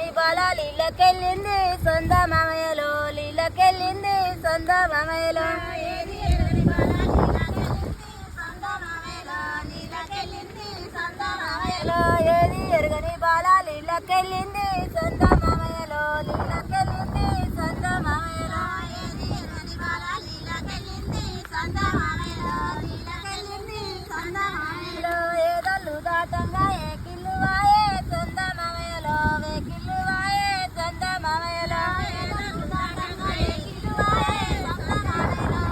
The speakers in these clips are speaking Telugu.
ఎరగని బాల నీళ్ళకెళ్ళింది సొంత మామయ్యలో నీళ్ళకెళ్ళింది సొంత మామయ్యలో ఏది ఎరగని బాల నీళ్ళకెళ్ళింది సొంత మామయ్యలో ఏది ఎరగని బాల నీళ్ళకెళ్ళింది సొంత మామయ్యలో నీళ్ళకెళ్ళింది సొంత మామయ్యలో ఏది ఎరగని బాల నీళ్ళకెళ్ళింది సొంత మామయ్యలో నీళ్ళకెళ్ళింది సొంత మామయ్యలో ఏదల్లు దాటంగా ఏకిల్లు వాయే సొంత మామయ్యలో వేకిల్లు వాయే సొంత మామయ్యలో ఏదల్లు దాటంగా ఏకిల్లు వాయే సొంత మామయ్యలో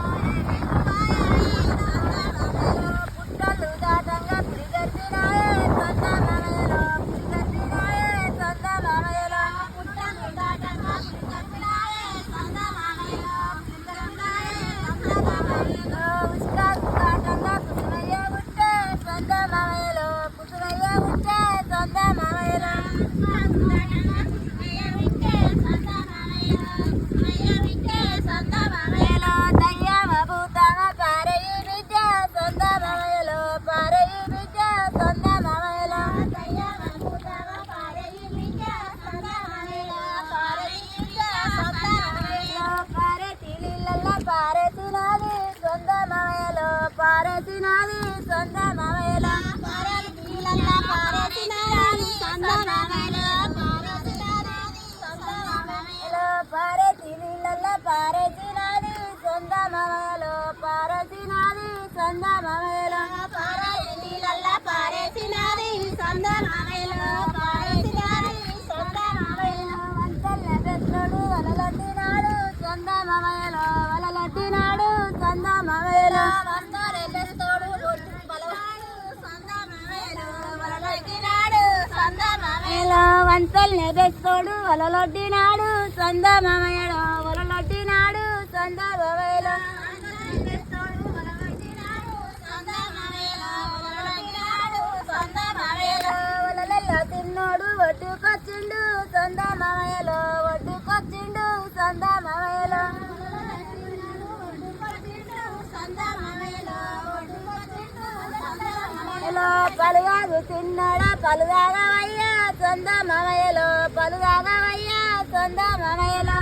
పుట్టలు దాటంగా పురిగట్టినాయే సొంత మామయ్యలో పురిగట్టినాయే సొంత మామయ్యలో పుట్టలు దాటంగా పురిగట్టినాయే సొంత మామయ్యలో పురిగట్టినాయే సొంత మామయ్యలో ఉస్కాకు దాటంగా కుసుమయ్య ఉంటే సొంత మామయ్యలో కుసుమయ్య ఉంటే సొంత మామయ్యలో ఉస్కాకు దాటంగా కుసుమయ్య ఉంటే సొంత మామయ్యలో కుసుమయ్య ఉంటే సొంత మామయ్యలో దయ్యమ భూతమ పారయి బిడ్డ సొంత మామయ్యలో పారయి బిడ్డ సొంత మామయ్యలో దయ్యమ భూతమ పారయి బిడ్డ సొంత మామయ్యలో పారయి బిడ్డ సొంత మామయ్యలో పారేటి నీళ్ళల్లో పారేసినది సొంత మామయ్యలో పారేసినది సొంత మామయ్యలో పారేటి నీళ్ళల్లో పారేసినది సొంత మామయ్యలో పారేసినది సొంత మామయ్యలో పారేటి నీళ్ళల్లో పారేసినది సొంత మామయ్యలో పారేసినది సొంత మామయ్యలో పారేటి నీళ్ళల్లో పారేసినది సొంత మామయ్యలో పారేసినది సొంత మామయ్యలో వంతల్ల పెద్దోడు వలలొట్టినాడు సొంత మామయ్యలో వలలొట్టినాడు సొంత మామయ్యలో వంతరే పెద్దోడు బలవాడు సొంత మామయ్యలో వలలొట్టినాడు సొంత మామయ్యలో వంతల్నే పెద్దోడు వలలొట్టినాడు సొంత మామయ్యలో వలలొట్టినాడు సొంత మామయ్యలో వలలల్లో తిన్నోడు ఒడ్డుకొచ్చిండు సొంత మామయ్యలో ఒడ్డుకొచ్చిండు సొంత మామయ్యలో పలుగాగు తిన్నాడా పలుగాగవయ్యా సొంత మామయ్యలో పలుగాగవయ్యా సొంత మామయ్యలో